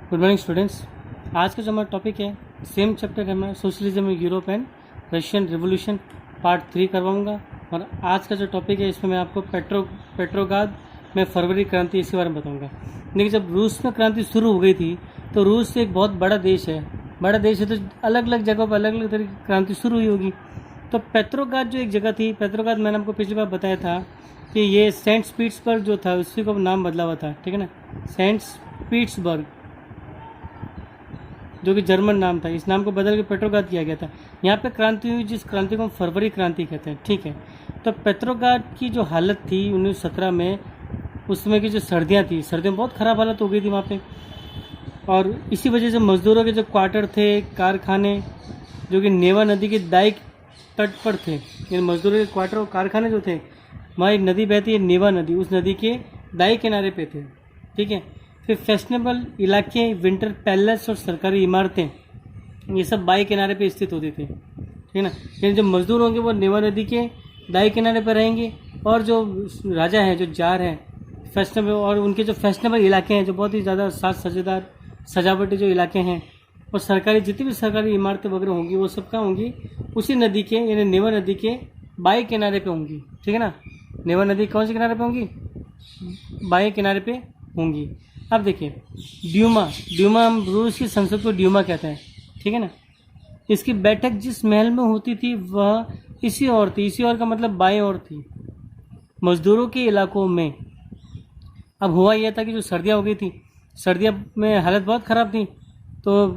Good morning students. आज का जो हमारा टॉपिक है सेम चैप्टर है हमारा socialism in Europe and Russian revolution part 3 करवाऊंगा। और आज का जो टॉपिक है इसमें मैं आपको पेट्रोग्राद में फरवरी क्रांति इसके बारे में बताऊंगा। देखिए, जब रूस में क्रांति शुरू हो गई थी तो रूस एक बहुत बड़ा देश है तो अलग अलग जगहों पर अलग अलग तरह की क्रांति शुरू हुई होगी। तो पेट्रोग्राद जो एक जगह थी, पेट्रोग्राद मैंने आपको पिछली बार बताया था कि ये सेंट पीटर्सबर्ग जो था उसी को नाम बदला हुआ था, ठीक है ना। सेंट पीटर्सबर्ग जो कि जर्मन नाम था, इस नाम को बदल के पेट्रोग्राद किया गया था। यहाँ पे क्रांति हुई जिस क्रांति को हम फरवरी क्रांति कहते हैं, ठीक है। तो पेट्रोग्राद की जो हालत थी 1917 में, उसमें की जो सर्दियाँ थी, सर्दियों में बहुत ख़राब हालत हो गई थी वहाँ पे। और इसी वजह से मज़दूरों के जो क्वार्टर थे, कारखाने जो कि नेवा नदी के दाई तट पर थे, यानी मज़दूरों के क्वार्टर और कारखाने जो थे, वहाँ एक नदी बहती है नेवा नदी, उस नदी के दाई किनारे पे थे, ठीक है। फिर फैशनेबल इलाके, विंटर पैलेस और सरकारी इमारतें, ये सब बाई किनारे पे स्थित होती थी, ठीक है ना। यानी जो मजदूर होंगे वो नेवा नदी के दाई किनारे पर रहेंगे, और जो राजा हैं, जो जार हैं, फैशनेबल, और उनके जो फैशनेबल इलाके हैं, जो बहुत ही ज़्यादा साज सजेदार सजावटी जो इलाके हैं, और सरकारी जितनी भी सरकारी इमारतें वगैरह होंगी वो सब कहाँ होंगी, उसी नदी के यानी नेवा नदी के बाई किनारे पे होंगी, ठीक है ना। नेवा नदी कौन से किनारे पे होंगी? बाएं किनारे पे होंगी। अब देखिए, ड्यूमा हम रूस की संसद को ड्यूमा कहते हैं, ठीक है ना। इसकी बैठक जिस महल में होती थी वह इसी ओर थी, इसी ओर का मतलब बाएं ओर थी, मजदूरों के इलाकों में। अब हुआ यह था कि जो सर्दियाँ हो गई थी, सर्दियों में हालत बहुत ख़राब थी, तो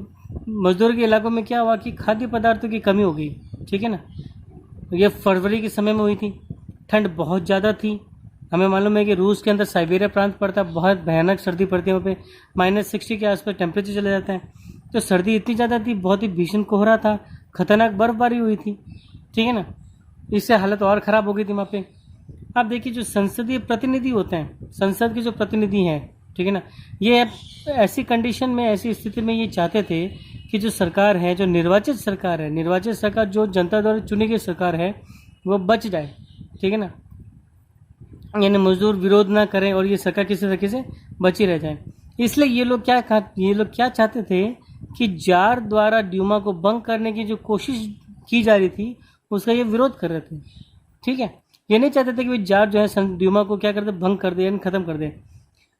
मजदूरों के इलाकों में क्या हुआ कि खाद्य पदार्थों की कमी हो गई, ठीक है ना। ये फरवरी के समय में हुई थी। ठंड बहुत ज़्यादा थी। हमें मालूम है कि रूस के अंदर साइबेरिया प्रांत पड़ता है, बहुत भयानक सर्दी पड़ती है वहाँ पे, -60 के आसपास टेम्परेचर चले जाता है। तो सर्दी इतनी ज़्यादा थी, बहुत ही भीषण कोहरा था, खतरनाक बर्फबारी हुई थी, ठीक है ना। इससे हालत और ख़राब हो गई थी वहाँ पे। अब देखिए, जो संसदीय प्रतिनिधि होते हैं, संसद के जो प्रतिनिधि हैं, ठीक है ना, ये ऐसी कंडीशन में, ऐसी स्थिति में ये चाहते थे कि जो सरकार है, जो निर्वाचित सरकार है, निर्वाचित सरकार जो जनता द्वारा चुनी गई सरकार है, वो बच जाए, ठीक है ना। यानी मजदूर विरोध ना करें और ये सरकार किसी तरीके से बची रह जाए। इसलिए ये लोग क्या चाहते थे कि जार द्वारा ड्यूमा को भंग करने की जो कोशिश की जा रही थी उसका ये विरोध कर रहे थे, ठीक है। ये नहीं चाहते थे कि जार जो है ड्यूमा को क्या कर दे, भंग कर दे, यानी खत्म कर दे।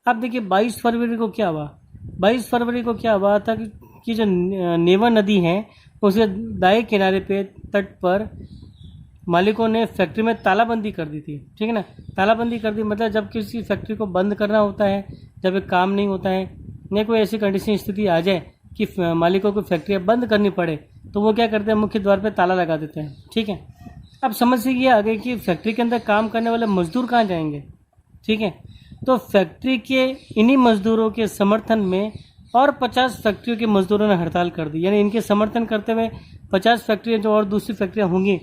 अब देखिए 22 फरवरी को क्या हुआ, 22 फरवरी को क्या हुआ था कि जो नेवा नदी है उसके दाएं किनारे पे तट पर मालिकों ने फैक्ट्री में तालाबंदी कर दी थी, ठीक है ना। तालाबंदी कर दी मतलब जब किसी फैक्ट्री को बंद करना होता है, जब एक काम नहीं होता है, या कोई ऐसी कंडीशन स्थिति आ जाए कि मालिकों को फैक्ट्रियाँ बंद करनी पड़े, तो वो क्या करते हैं, मुख्य द्वार पे ताला लगा देते हैं, ठीक है। अब समझ से ये आ गई कि फैक्ट्री के अंदर काम करने वाले मजदूर कहाँ जाएंगे, ठीक है। तो फैक्ट्री के इन्हीं मजदूरों के समर्थन में और 50 फैक्ट्रियों के मजदूरों ने हड़ताल कर दी। यानी इनके समर्थन करते हुए 50 फैक्ट्रियाँ जो और दूसरी फैक्ट्रियाँ होंगी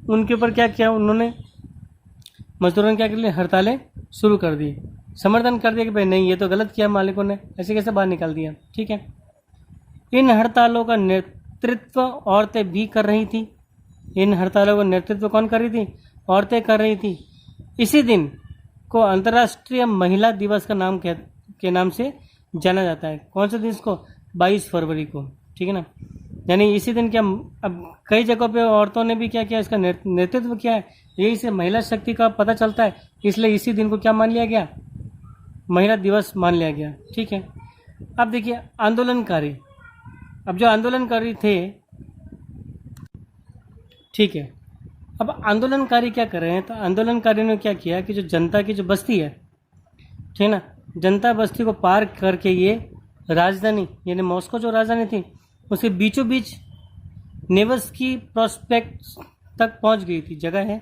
उनके ऊपर क्या किया उन्होंने, मजदूरों ने क्या कर लिया, हड़तालें शुरू कर दी। समर्थन कर दिया कि भाई नहीं, ये तो गलत किया मालिकों ने, ऐसे कैसे बाहर निकाल दिया, ठीक है। इन हड़तालों का नेतृत्व औरतें भी कर रही थी। इन हड़तालों का नेतृत्व कौन कर रही थी? औरतें कर रही थी। इसी दिन को अंतर्राष्ट्रीय महिला दिवस का के नाम से जाना जाता है। कौन से दिन को? 22 फरवरी को, ठीक है ना। यानी इसी दिन क्या, अब कई जगहों पे औरतों ने भी क्या किया, इसका नेतृत्व किया है। यही से महिला शक्ति का पता चलता है, इसलिए इसी दिन को क्या मान लिया गया, महिला दिवस मान लिया गया, ठीक है। अब देखिए आंदोलनकारी, अब जो आंदोलनकारी थे, ठीक है, अब आंदोलनकारी क्या कर रहे हैं, तो आंदोलनकारियों ने क्या किया कि जो जनता की जो बस्ती है, ठीक है ना, जनता बस्ती को पार करके ये राजधानी यानी मॉस्को जो राजधानी थी उसके बीचों बीच नेवस्की प्रोस्पेक्ट तक पहुंच गई थी, जगह है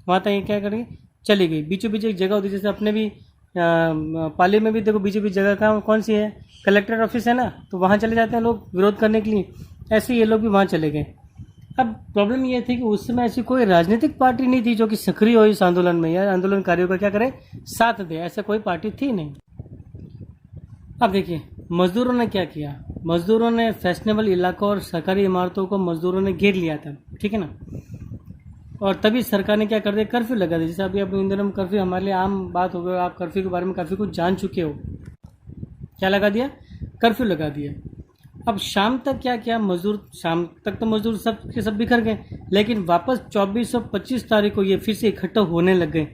वहाँ तक ये क्या करी, चली गई। बीचों बीच एक जगह होती है, जैसे अपने भी पाली में भी देखो बीचों बीच जगह कौन सी है, कलेक्टर ऑफिस है ना, तो वहाँ चले जाते हैं लोग विरोध करने के लिए। ऐसे ये लोग भी वहाँ चले गए। अब प्रॉब्लम ये थी कि उस समय ऐसी कोई राजनीतिक पार्टी नहीं थी जो कि सक्रिय हो इस आंदोलन में, या आंदोलनकारियों का क्या करे, साथ दे, ऐसा कोई पार्टी थी नहीं। अब देखिए मजदूरों ने क्या किया, मजदूरों ने फैशनेबल इलाकों और सरकारी इमारतों को मजदूरों ने घेर लिया था, ठीक है ना। और तभी सरकार ने क्या कर दिया, कर्फ्यू लगा दिया। जैसे अभी अब इन दिनों में कर्फ्यू हमारे लिए आम बात हो गई, आप कर्फ्यू के बारे में काफ़ी कुछ जान चुके हो। क्या लगा दिया, कर्फ्यू लगा दिया। अब शाम तक क्या किया, मजदूर शाम तक तो मजदूर सब के सब बिखर गए, लेकिन वापस 24 और 25 तारीख को ये फिर से इकट्ठा होने लग गए।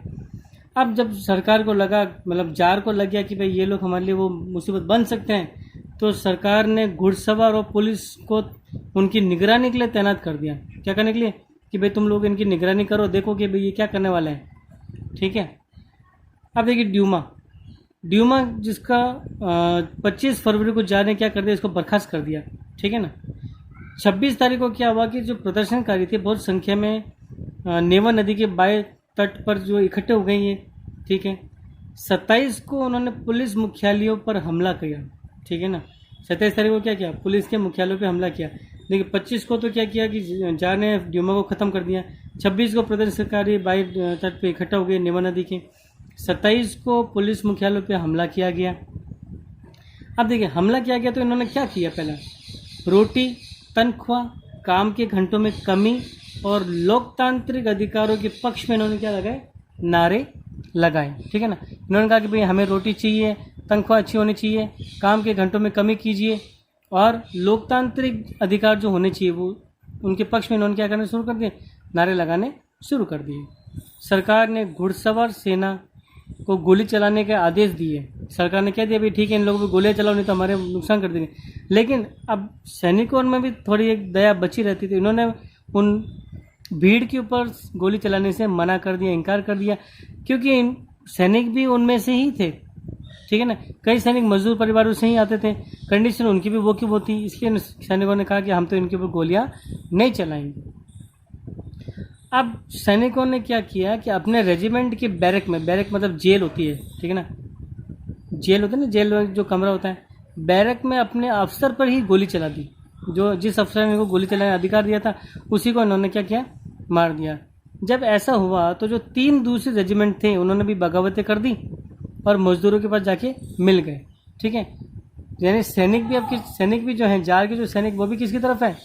अब जब सरकार को लगा, मतलब जार को लग गया कि भाई ये लोग हमारे लिए वो मुसीबत बन सकते हैं, तो सरकार ने घुड़सवार और पुलिस को उनकी निगरानी के लिए तैनात कर दिया। क्या करने के लिए, कि भाई तुम लोग इनकी निगरानी करो, देखो कि भाई ये क्या करने वाले हैं। ठीक है। अब देखिए ड्यूमा जिसका 25 फरवरी को जार ने क्या कर दिया, इसको बर्खास्त कर दिया। ठीक है ना। 26 तारीख को क्या हुआ कि जो प्रदर्शनकारी थे बहुत संख्या में नेवा नदी के बाएं तट पर जो इकट्ठे हो गए ये। ठीक है। 27 को उन्होंने पुलिस मुख्यालयों पर हमला किया। ठीक है ना। 27 तारीख को क्या किया, पुलिस के मुख्यालयों पे हमला किया। लेकिन 25 को तो क्या किया कि जार ने ड्यूमा को ख़त्म कर दिया। 26 को प्रदर्शनकारी बाएं तट पे इकट्ठा हो गए नेवा नदी के। 27 को पुलिस मुख्यालयों पे हमला किया गया। अब देखिए हमला किया गया तो इन्होंने क्या किया, पहला रोटी, तनख्वाह, काम के घंटों में कमी और लोकतांत्रिक अधिकारों के पक्ष में इन्होंने क्या लगाए, नारे लगाए। ठीक है ना। इन्होंने कहा कि भाई हमें रोटी चाहिए, तनख्वाह अच्छी होनी चाहिए, काम के घंटों में कमी कीजिए और लोकतांत्रिक अधिकार जो होने चाहिए वो उनके पक्ष में इन्होंने क्या करना शुरू कर दिए, नारे लगाने शुरू कर दिए। सरकार ने घुड़सवार सेना को गोली चलाने के आदेश दिए। सरकार ने क्या दिया, भाई ठीक है इन लोगों पर गोलियां चलाओ नहीं तो हमारे नुकसान कर देंगे। लेकिन अब सैनिकों में भी थोड़ी एक दया बची रहती थी। इन्होंने उन भीड़ के ऊपर गोली चलाने से मना कर दिया, इनकार कर दिया, क्योंकि सैनिक भी उनमें से ही थे। ठीक है ना। कई सैनिक मजदूर परिवारों से ही आते थे, कंडीशन उनकी भी वो की वो थी, इसलिए सैनिकों ने कहा कि हम तो इनके ऊपर गोलियां नहीं चलाएंगे। अब सैनिकों ने क्या किया कि अपने रेजिमेंट के बैरक में, बैरक मतलब जेल होती है, ठीक है ना, जेल होता है ना, जेल जो कमरा होता है, बैरक में अपने अफसर पर ही गोली चला दी। जो जिस अफसर ने इनको गोली चलाने का अधिकार दिया था उसी को इन्होंने क्या किया, मार दिया। जब ऐसा हुआ तो जो 3 दूसरे रेजिमेंट थे उन्होंने भी बगावतें कर दी और मजदूरों के पास जाके मिल गए। ठीक है। यानी सैनिक भी जो हैं, जार के जो सैनिक वो भी किसकी तरफ है,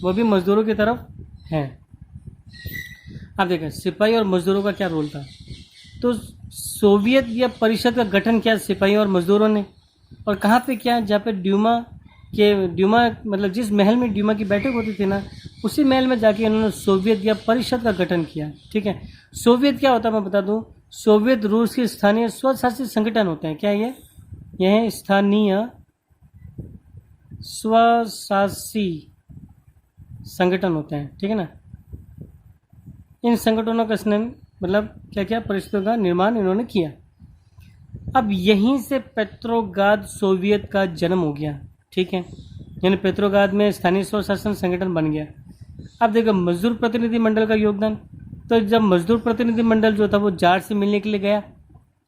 वो भी मजदूरों की तरफ हैं। अब देखें सिपाही और मजदूरों का क्या रोल था। तो सोवियत या परिषद का गठन किया सिपाही और मजदूरों ने, और कहाँ पे किया, जहाँ पे ड्यूमा मतलब जिस महल में ड्यूमा की बैठक होती थी ना, उसी महल में जाके इन्होंने सोवियत या परिषद का गठन किया। ठीक है। सोवियत क्या होता है मैं बता दूं, सोवियत रूस के स्थानीय स्वशासित संगठन होते हैं। क्या यह स्थानीय स्वशासी संगठन होते हैं। ठीक है ना। इन संगठनों का मतलब क्या परिषदों का निर्माण इन्होंने किया। अब यहीं से पेट्रोग्राद सोवियत का जन्म हो गया। ठीक है। यानी पेट्रोग्राद में स्थानीय स्वशासन संगठन बन गया। अब देखो मजदूर प्रतिनिधि मंडल का योगदान। तो जब मजदूर प्रतिनिधि मंडल जो था वो जार से मिलने के लिए गया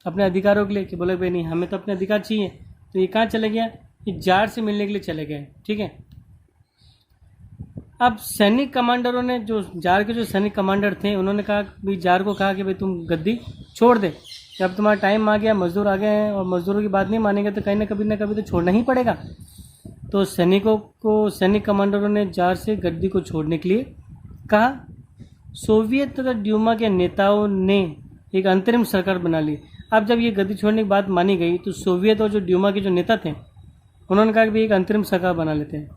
अपने अधिकारों के लिए, कि बोले भाई नहीं हमें तो अपने अधिकार चाहिए, तो ये कहाँ चले गया, ये जार से मिलने के लिए चले गए। ठीक है। अब सैनिक कमांडरों ने, जो जार के जो सैनिक कमांडर थे, उन्होंने कहा भाई जार को कहा कि भाई तुम गद्दी छोड़ दे, जब तुम्हारा टाइम आ गया, मजदूर आ गए हैं और मजदूरों की बात नहीं मानेंगे तो कहीं ना कभी तो छोड़ना ही पड़ेगा। तो सैनिक कमांडरों ने जार से गद्दी को छोड़ने के लिए कहा। सोवियत तथा ड्यूमा के नेताओं ने एक अंतरिम सरकार बना ली। अब जब ये गद्दी छोड़ने की बात मानी गई तो सोवियत और जो ड्यूमा के जो नेता थे उन्होंने कहा कि भाई एक अंतरिम सरकार बना लेते हैं।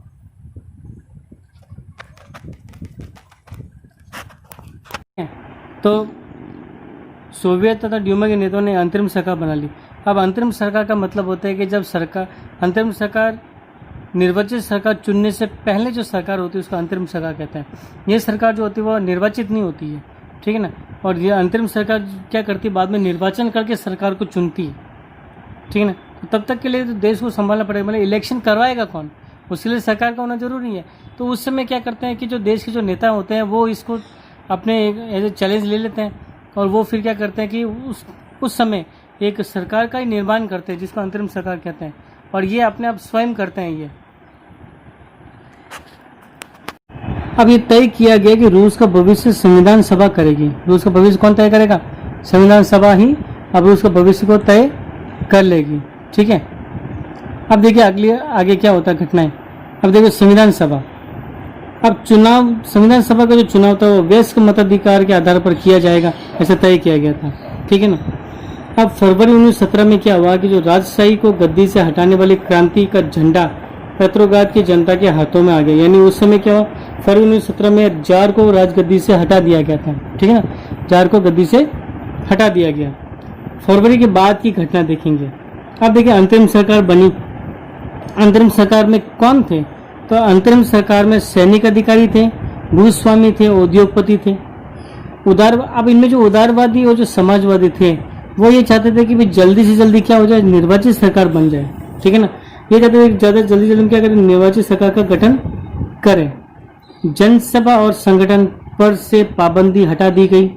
तो सोवियत तथा ड्यूमा के नेताओं ने अंतरिम सरकार बना ली। अब अंतरिम सरकार का मतलब होता है कि जब अंतरिम सरकार निर्वाचित सरकार चुनने से पहले जो सरकार होती है उसको अंतरिम सरकार कहते हैं। ये सरकार जो होती है वो निर्वाचित नहीं होती है। ठीक है ना। और ये अंतरिम सरकार क्या करती है, बाद में निर्वाचन करके सरकार को चुनती है। ठीक है ना। तो तब तक के लिए तो देश को संभालना पड़ेगा, मतलब इलेक्शन करवाएगा कौन, उसके लिए सरकार का होना जरूरी है। तो उस समय क्या करते हैं कि जो देश के जो नेता होते हैं वो इसको अपने एज ए चैलेंज ले लेते हैं और वो फिर क्या करते हैं कि उस समय एक सरकार का ही निर्माण करते हैं जिसको अंतरिम सरकार कहते हैं, और ये अपने आप स्वयं करते हैं। ये अब ये तय किया गया कि रूस का भविष्य संविधान सभा करेगी। रूस का भविष्य कौन तय करेगा, संविधान सभा ही अब रूस का भविष्य को तय कर लेगी। ठीक है। अब देखिए आगे क्या होता है घटनाएं। अब देखिए संविधान सभा, अब संविधान सभा का जो चुनाव था वो वयस्क मताधिकार के आधार पर किया जाएगा, ऐसा तय किया गया था। ठीक है ना। अब फरवरी 1917 में क्या हुआ कि जो राजशाही को गद्दी से हटाने वाली क्रांति का झंडा पेट्रोग्राद की जनता के हाथों में आ गया। यानी उस समय क्या हुआ, फरवरी 1917 में जार को राजगद्दी से हटा दिया गया था, ठीक है ना, जार को गद्दी से हटा दिया गया। फरवरी के बाद की घटना देखेंगे। अब देखिए अंतरिम सरकार बनी। अंतरिम सरकार में कौन थे, तो अंतरिम सरकार में सैनिक अधिकारी थे, भूस्वामी थे, उद्योगपति थे, अब इनमें जो उदारवादी और जो समाजवादी थे वो ये चाहते थे कि भाई जल्दी से जल्दी क्या हो जाए, निर्वाचित सरकार बन जाए, ठीक है ना। ये कहते थे ज्यादा जल्दी जल्दी क्या करें, निर्वाचित सरकार का गठन करें। जनसभा और संगठन पर से पाबंदी हटा दी गई,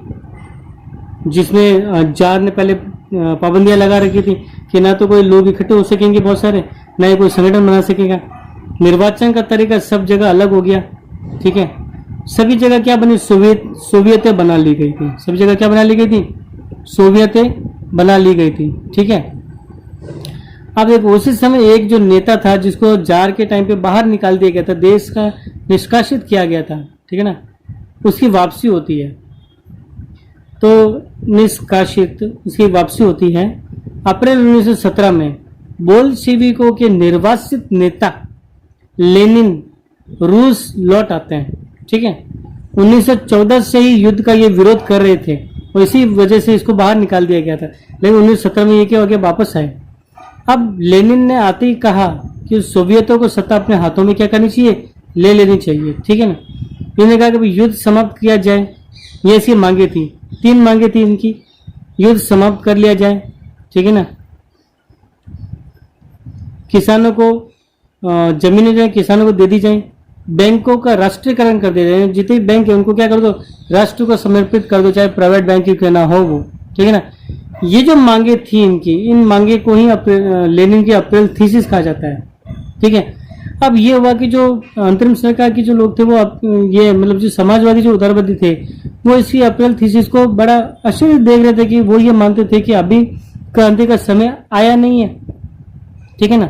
जिसमें जार ने पहले पाबंदियां लगा रखी थी कि ना तो कोई लोग इकट्ठे हो सकेंगे बहुत सारे, ना ही कोई संगठन बना सकेगा। निर्वाचन का तरीका सब जगह अलग हो गया, ठीक है। सभी जगह क्या बनी, सोवियतें बना ली गई थी। सभी जगह क्या बना ली गई थी, सोवियतें बना ली गई थी, ठीक है। अब एक उसी समय एक जो नेता था जिसको जार के टाइम पे बाहर निकाल दिया गया था, देश का निष्कासित किया गया था, ठीक है ना, उसकी वापसी होती है। तो निष्कासित उसकी वापसी होती है अप्रैल 1917 में। बोल्शेविकों के निर्वासित नेता लेनिन रूस लौट आते हैं, ठीक है। 1914 से ही युद्ध का ये विरोध कर रहे थे और इसी वजह से इसको बाहर निकाल दिया गया था, लेकिन 1917 में ये क्या हो गया, वापस आए। अब लेनिन ने आते ही कहा कि सोवियतों को सत्ता अपने हाथों में क्या करनी चाहिए, ले लेनी चाहिए, ठीक है ना। इन्होंने कहा कि युद्ध समाप्त किया जाए, ये इसकी मांगे थी, 3 मांगे थी इनकी। युद्ध समाप्त कर लिया जाए, ठीक है ना, किसानों को जमीनें जो किसानों को दे दी जाए, बैंकों का राष्ट्रीयकरण कर दिया जाए, जितने बैंक है उनको क्या कर दो, राष्ट्र को समर्पित कर दो, चाहे प्राइवेट बैंक ही क्यों ना हो वो, ठीक है ना। ये जो मांगे थी इनकी, इन मांगे को ही लेनिन की अप्रैल थीसिस कहा जाता है, ठीक है। अब ये हुआ कि जो अंतरिम सरकार के जो लोग थे वो ये मतलब जो समाजवादी जो उदारवादी थे वो इसकी अप्रैल थीसिस को बड़ा आश्चर्य देख रहे थे कि वो ये मानते थे कि अभी क्रांति का समय आया नहीं है, ठीक है ना।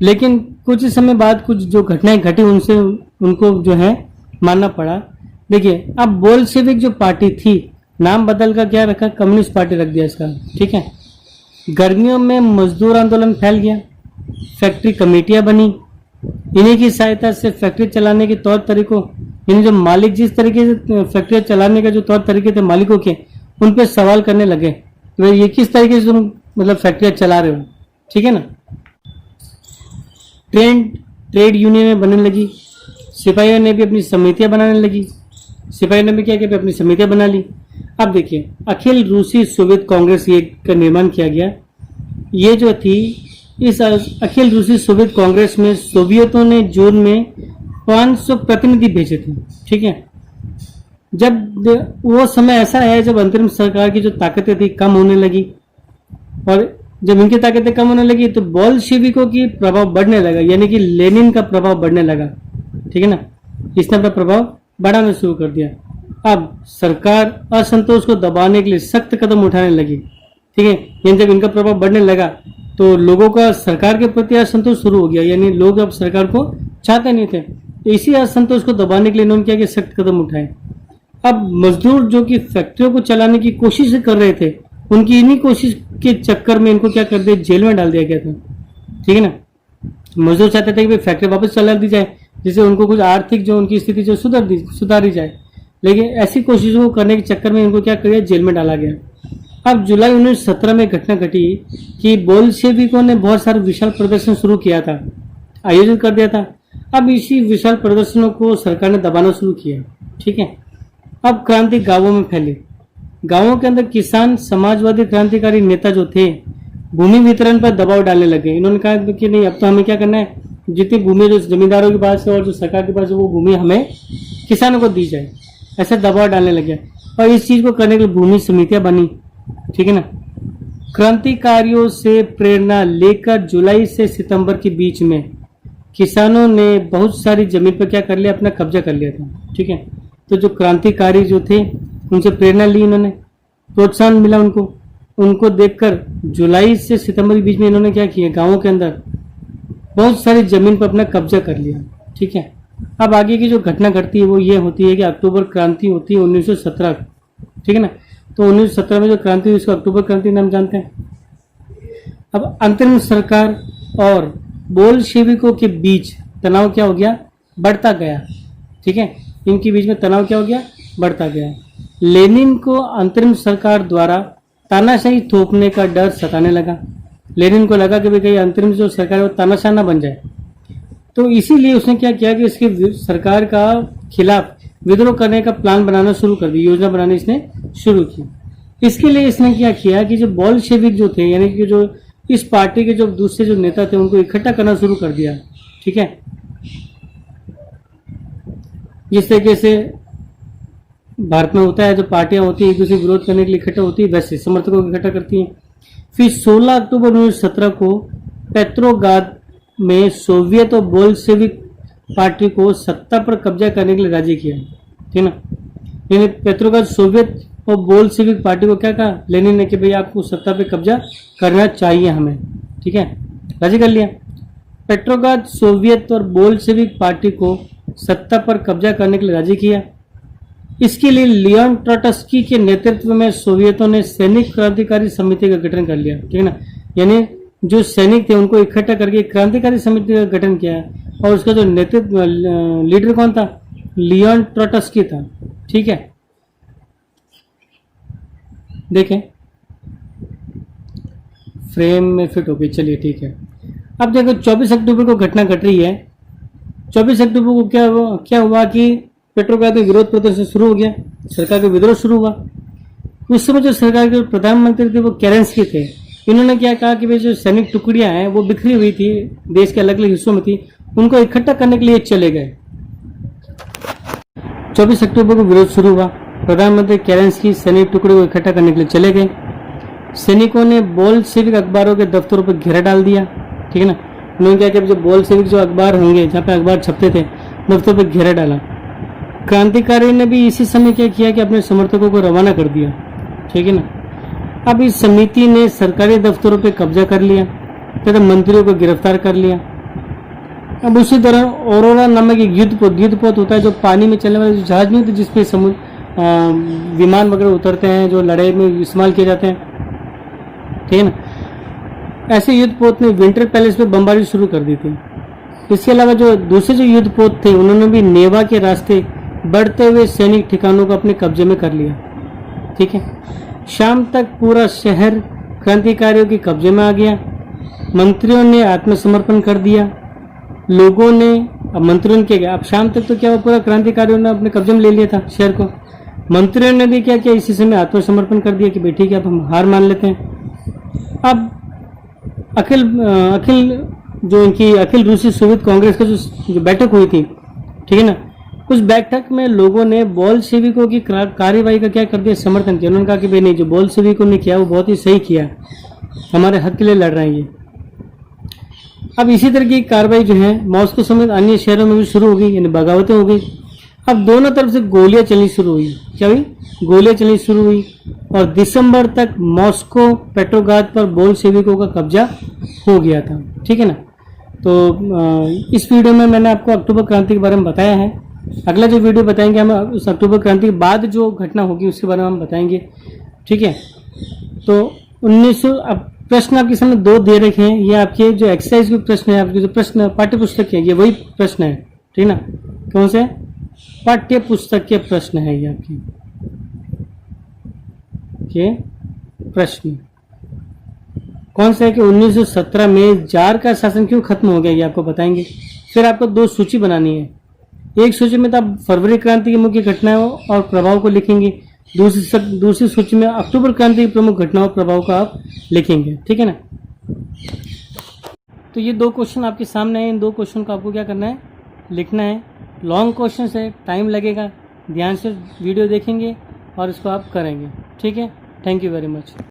लेकिन कुछ ही समय बाद कुछ जो घटनाएं घटी उनसे उनको जो है मानना पड़ा। देखिए अब बोल्शेविक जो पार्टी थी नाम बदल कर क्या रखा, कम्युनिस्ट पार्टी रख दिया इसका, ठीक है। गर्मियों में मजदूर आंदोलन फैल गया, फैक्ट्री कमेटियां बनी, इन्हीं की सहायता से फैक्ट्री चलाने के तौर तरीकों, इन जो मालिक जिस तरीके से फैक्ट्री चलाने का जो तौर तरीके थे मालिकों के, उन पे सवाल करने लगे तो ये किस तरीके से तुम मतलब फैक्ट्रियां चला रहे हो, ठीक है ना। ट्रेड यूनियनें बनने लगी, सिपाहियों ने भी अपनी समितियां बनाने लगी, सिपाहियों ने भी क्या किया, अपनी समितियां बना ली। अब देखिए अखिल रूसी सोवियत कांग्रेस ये का निर्माण किया गया। ये जो थी इस अखिल रूसी सोवियत कांग्रेस में सोवियतों ने जून में 500 प्रतिनिधि भेजे थे, ठीक है। जब वो समय ऐसा है जब अंतरिम सरकार की जो ताकतें थी कम होने लगी और जब इनकी ताकतें कम होने लगी तो बोल्शेविकों की प्रभाव बढ़ने लगा, यानी कि लेनिन का प्रभाव बढ़ने लगा, ठीक है ना। इसने अपना प्रभाव बढ़ाना शुरू कर दिया। अब सरकार असंतोष को दबाने के लिए सख्त कदम उठाने लगी, ठीक है। यानी जब इनका प्रभाव बढ़ने लगा तो लोगों का सरकार के प्रति असंतोष शुरू हो गया, यानी लोग अब सरकार को चाहते नहीं थे। तो इसी असंतोष को दबाने के लिए इन्होंने क्या किया, सख्त कदम उठाए। अब मजदूर जो कि फैक्ट्रियों को चलाने की कोशिश कर रहे थे उनकी इन्हीं कोशिश के चक्कर में इनको क्या कर दिया, जेल में डाल दिया गया था, ठीक है ना। मजदूर चाहते थे कि फैक्ट्री वापस चला दी जाए जिससे उनको कुछ आर्थिक जो उनकी स्थिति जो सुधारी जाए, लेकिन ऐसी कोशिशों को करने के चक्कर में इनको क्या कर दिया, जेल में डाला गया। अब जुलाई 1917 में घटना घटी कि बोल्शेविकों ने बहुत सारे विशाल प्रदर्शन शुरू किया था, आयोजित कर दिया था। अब इसी विशाल प्रदर्शनों को सरकार ने दबाना शुरू किया, ठीक है। अब क्रांति गांवों में फैली, गांवों के अंदर किसान समाजवादी क्रांतिकारी नेता जो थे भूमि वितरण पर दबाव डालने लगे। इन्होंने कहा कि नहीं अब तो हमें क्या करना है, जितनी भूमि जो जमींदारों के पास है और जो सरकार के पास है वो भूमि हमें किसानों को दी जाए, ऐसे दबाव डालने लगे। और इस चीज को करने के लिए भूमि समितियां बनी, ठीक है ना। क्रांतिकारियों से प्रेरणा लेकर जुलाई से सितंबर के बीच में किसानों ने बहुत सारी जमीन पर क्या कर लिया, अपना कब्जा कर लिया था, ठीक है। तो जो क्रांतिकारी जो थे उनसे प्रेरणा ली इन्होंने, प्रोत्साहन मिला उनको देखकर जुलाई से सितंबर के बीच में इन्होंने क्या किया, गांवों के अंदर बहुत सारी जमीन पर अपना कब्जा कर लिया, ठीक है। अब आगे की जो घटना घटती है वो ये होती है कि अक्टूबर क्रांति होती है 1917, ठीक है ना। तो 1917 में जो क्रांति हुई उसको अक्टूबर क्रांति नाम जानते हैं। अब अंतरिम सरकार और बोल्शेविकों के बीच तनाव क्या हो गया, बढ़ता गया। ठीक है, इनके बीच में तनाव क्या हो गया, बढ़ता गया। लेनिन को अंतरिम सरकार द्वारा तानाशाही थोपने का डर सताने लगा। लेनिन को लगा कि भाई कहीं अंतरिम जो सरकार है वो तानाशाह ना बन जाए, तो इसीलिए उसने क्या किया कि इसके सरकार का खिलाफ विद्रोह करने का प्लान बनाना शुरू कर दिया, योजना बनानी इसने शुरू की। इसके लिए इसने क्या किया कि जो बोल्शेविक जो थे, यानी कि जो इस पार्टी के जो दूसरे जो नेता थे, उनको इकट्ठा करना शुरू कर दिया। ठीक है, जिस तरीके से भारत में होता है, जो पार्टियां होती है एक दूसरे विरोध करने के लिए इकट्ठा होती है, वैसे समर्थकों को इकट्ठा करती हैं। फिर 16 अक्टूबर 1917 को पेट्रोग्राद में सोवियत और बोल्शेविक पार्टी को सत्ता पर कब्जा करने के लिए राजी किया। ठीक ना, यानी पेट्रोग्राद सोवियत और बोल्शेविक पार्टी को क्या कहा लेनिन ने कि भाई आपको सत्ता पे कब्जा करना चाहिए हमें। ठीक है, राजी कर लिया। पेट्रोग्राद सोवियत और बोल्शेविक पार्टी को सत्ता पर कब्जा करने के लिए राजी किया। इसके लिए लियोन ट्रोट्स्की के नेतृत्व में सोवियतों ने सैनिक क्रांतिकारी समिति का गठन कर लिया। ठीक है ना, यानी जो सैनिक थे उनको इकट्ठा करके क्रांतिकारी समिति का गठन किया, और उसका जो नेतृत्व लीडर कौन था, लियोन ट्रोट्स्की था। ठीक है, देखें फ्रेम में फिट हो गई, चलिए ठीक है। अब देखो 24 अक्टूबर को घटना घट रही है। 24 अक्टूबर को क्या हुआ कि पेट्रोग्राद में विरोध प्रदर्शन शुरू हो गया, सरकार का विद्रोह शुरू हुआ। उस समय जो सरकार के प्रधानमंत्री थे वो केरेंस्की थे। इन्होंने क्या कहा कि भाई जो सैनिक टुकड़ियां हैं वो बिखरी हुई थी, देश के अलग अलग हिस्सों में थी, उनको इकट्ठा करने के लिए चले गए। 24 अक्टूबर को विरोध शुरू हुआ। प्रधानमंत्री केरेंस्की सैनिक टुकड़े को इकट्ठा करने के लिए चले गए। सैनिकों ने बोल्शेविक अखबारों के दफ्तरों पर घेरा डाल दिया। ठीक है ना, उन्होंने क्या किया, जो बोल्शेविक जो अखबार होंगे जहाँ पे अखबार छपते थे, दफ्तरों पर घेरा डाला। क्रांतिकारी ने भी इसी समय क्या किया कि अपने समर्थकों को रवाना कर दिया। ठीक है ना, अब इस समिति ने सरकारी दफ्तरों पर कब्जा कर लिया तथा मंत्रियों को गिरफ्तार कर लिया। अब उसी दौरान औरोरा नामक एक युद्धपोत होता है, जो पानी में चलने वाले जहाज नहीं होते जिसपे समुद्र विमान वगैरह उतरते हैं, जो लड़ाई में इस्तेमाल किए जाते हैं। ठीक है ना, ऐसे युद्धपोत ने विंटर पैलेस पे बमबारी शुरू कर दी थी। इसके अलावा जो दूसरे जो युद्धपोत थे उन्होंने भी नेवा के रास्ते बढ़ते हुए सैनिक ठिकानों को अपने कब्जे में कर लिया। ठीक है, शाम तक पूरा शहर क्रांतिकारियों के कब्जे में आ गया। मंत्रियों ने आत्मसमर्पण कर दिया। लोगों ने, अब मंत्रियों ने क्या किया, अब शाम तक तो क्या हुआ, पूरा क्रांतिकारियों ने अपने कब्जे में ले लिया था शहर को। मंत्रियों ने भी क्या किया, इसी समय आत्मसमर्पण कर दिया कि भाई ठीक है अब हम हार मान लेते हैं। अब अखिल रूसी सोवियत कांग्रेस का जो बैठक हुई थी, ठीक है ना, उस बैठक में लोगों ने बोल्शेविकों की कार्यवाही का क्या कर दिया, समर्थन किया। उन्होंने कहा कि भाई नहीं, जो बोल्शेविकों ने किया वो बहुत ही सही किया, हमारे हक के लिए लड़ रहे हैं ये। अब इसी तरह की कार्रवाई जो है मॉस्को समेत अन्य शहरों में भी शुरू हो गई, यानी बगावतें हो गई। अब दोनों तरफ से गोलियां चलनी शुरू हुई। क्या हुई, गोलियां चलनी शुरू हुई, और दिसंबर तक मॉस्को पेट्रोग्राद पर बोल्शेविकों का कब्जा हो गया था। ठीक है ना, तो इस वीडियो में मैंने आपको अक्टूबर क्रांति के बारे में बताया है। अगला जो वीडियो बताएंगे हम उस अक्टूबर क्रांति के बाद जो घटना होगी उसके बारे में हम बताएंगे। ठीक है, तो 1900 अब प्रश्न आपके सामने 2 दे रखे हैं। ये आपके जो एक्सरसाइज के प्रश्न है, आपके जो प्रश्न पाठ्य पुस्तक है, ये वही प्रश्न है। ठीक ना, कौन से, पाठ्य पुस्तक के प्रश्न है ये आपके प्रश्न। कौन सा है कि 1917 में जार का शासन क्यों खत्म हो गया, ये आपको बताएंगे। फिर आपको 2 सूची बनानी है। एक सूची में तो आप फरवरी क्रांति की मुख्य घटनाओं और प्रभाव को लिखेंगे, दूसरी सूची में अक्टूबर क्रांति की प्रमुख घटनाओं और प्रभाव को आप लिखेंगे। ठीक है ना, तो ये 2 क्वेश्चन आपके सामने हैं। इन 2 क्वेश्चन को आपको क्या करना है, लिखना है। लॉन्ग क्वेश्चन है, टाइम लगेगा, ध्यान से वीडियो देखेंगे और इसको आप करेंगे। ठीक है, थैंक यू वेरी मच।